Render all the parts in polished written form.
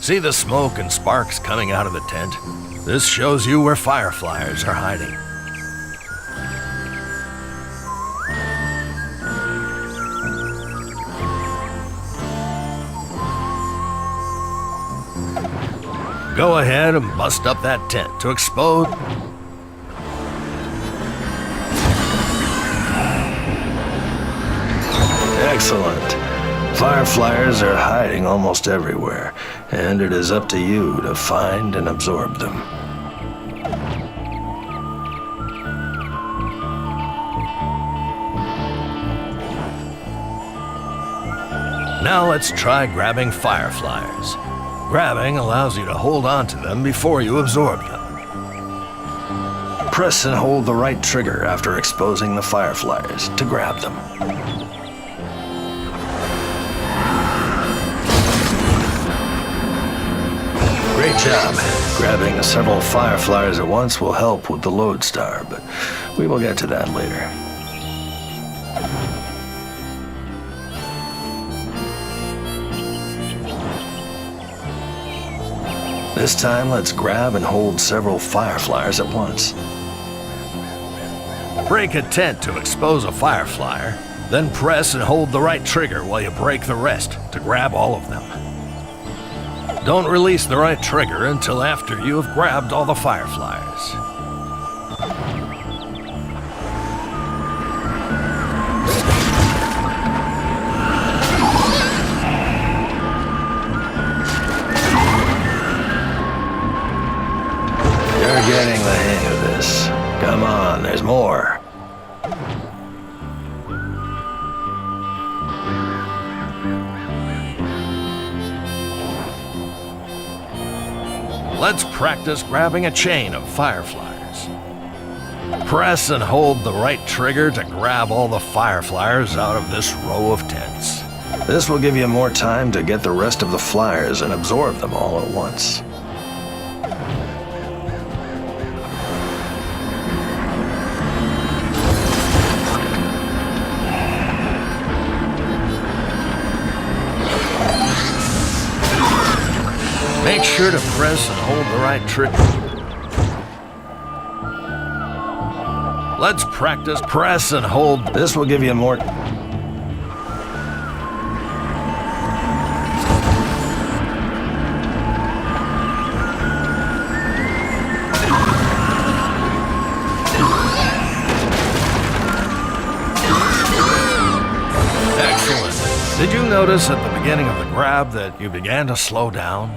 See the smoke and sparks coming out of the tent? This shows you where fireflies are hiding. Go ahead and bust up that tent to expose. Excellent. Fireflies are hiding almost everywhere, and it is up to you to find and absorb them. Now let's try grabbing fireflies. Grabbing allows you to hold on to them before you absorb them. Press and hold the right trigger after exposing the fireflies to grab them. Great job. Grabbing several fireflies at once will help with the lodestar, but we will get to that later. This time, let's grab and hold several fireflies at once. Break a tent to expose a fireflyer, then press and hold the right trigger while you break the rest to grab all of them. Don't release the right trigger until after you have grabbed all the fireflies. You're getting the hang of this. Come on, there's more. Let's practice grabbing a chain of fireflies. Press and hold the right trigger to grab all the fireflies out of this row of tents. This will give you more time to get the rest of the flyers and absorb them all at once. Make sure to press and hold the right trigger. Let's practice press and hold. This will give you more... Excellent. Did you notice at the beginning of the grab that you began to slow down?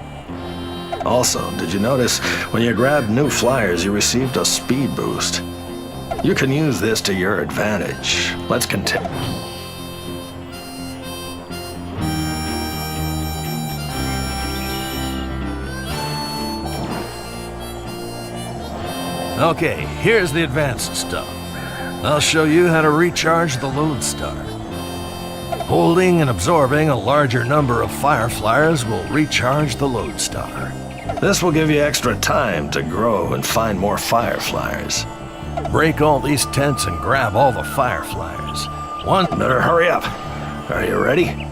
Also, did you notice when you grabbed new flyers, you received a speed boost? You can use this to your advantage. Let's continue. Okay, here's the advanced stuff. I'll show you how to recharge the lodestar. Holding and absorbing a larger number of fireflies will recharge the lodestar. This will give you extra time to grow and find more fireflies. Break all these tents and grab all the fireflies. Better hurry up. Are you ready?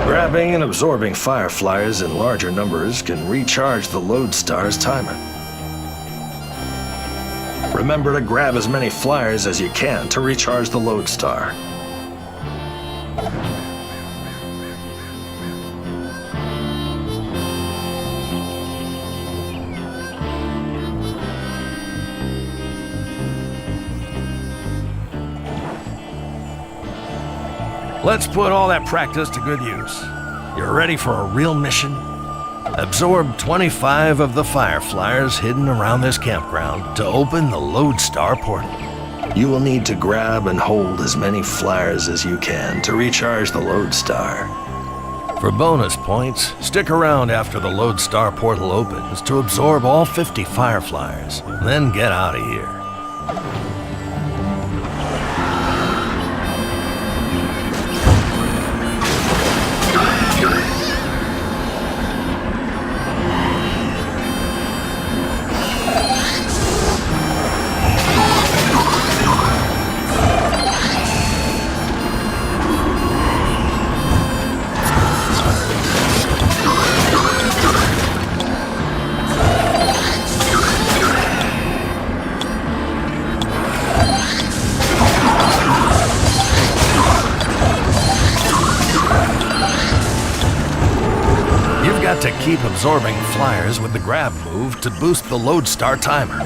Grabbing and absorbing fireflies in larger numbers can recharge the lodestar's timer. Remember to grab as many flyers as you can to recharge the lodestar. Let's put all that practice to good use. You're ready for a real mission? Absorb 25 of the fireflies hidden around this campground to open the lodestar portal. You will need to grab and hold as many flyers as you can to recharge the lodestar. For bonus points, stick around after the Lodestar portal opens to absorb all 50 Fireflyers, then get out of here. To keep absorbing flyers with the grab move to boost the Lodestar timer.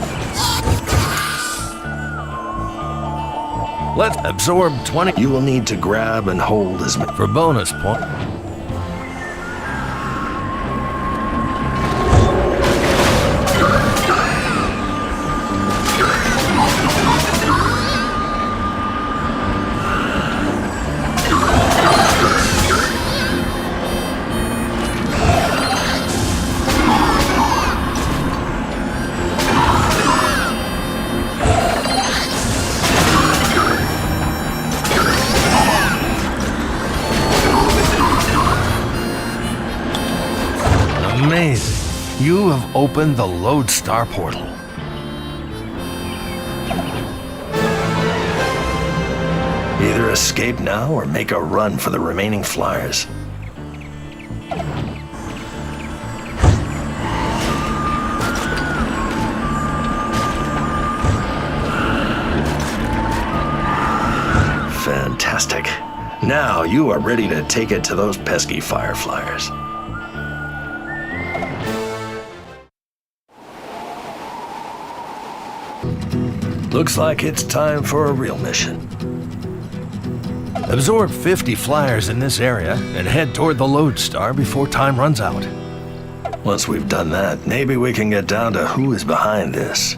Let's absorb 20. You will need to grab and hold as many. For bonus point. Amazing. You have opened the Lodestar portal. Either escape now or make a run for the remaining flyers. Fantastic. Now you are ready to take it to those pesky Fireflyers. Looks like it's time for a real mission. Absorb 50 flyers in this area and head toward the Lodestar before time runs out. Once we've done that, maybe we can get down to who is behind this.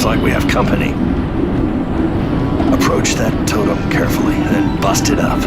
Like we have company. Approach that totem carefully and then bust it up.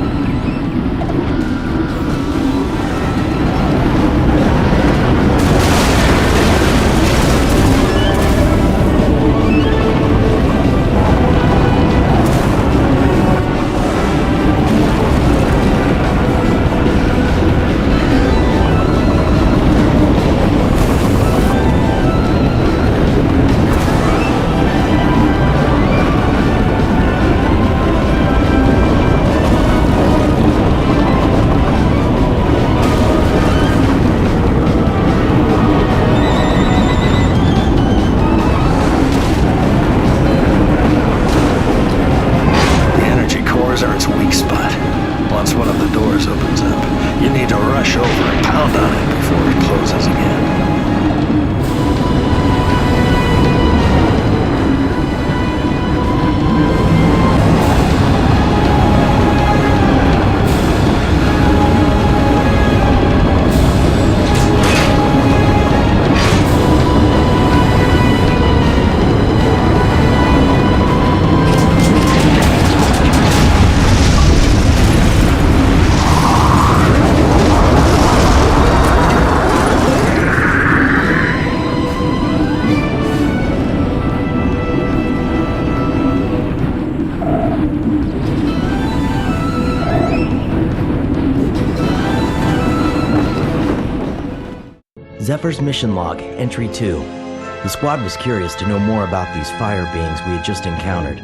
Zephyr's mission log, entry 2. The squad was curious to know more about these fire beings we had just encountered.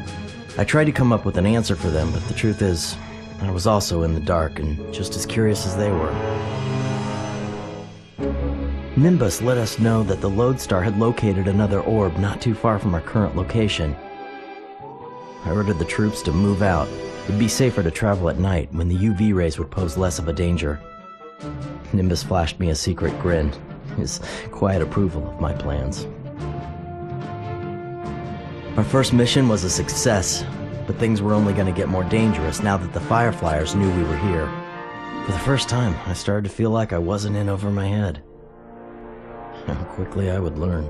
I tried to come up with an answer for them, but the truth is, I was also in the dark and just as curious as they were. Nimbus let us know that the Lodestar had located another orb not too far from our current location. I ordered the troops to move out. It'd be safer to travel at night when the UV rays would pose less of a danger. Nimbus flashed me a secret grin, his quiet approval of my plans. Our first mission was a success, but things were only going to get more dangerous now that the Fireflyers knew we were here. For the first time, I started to feel like I wasn't in over my head. How quickly I would learn.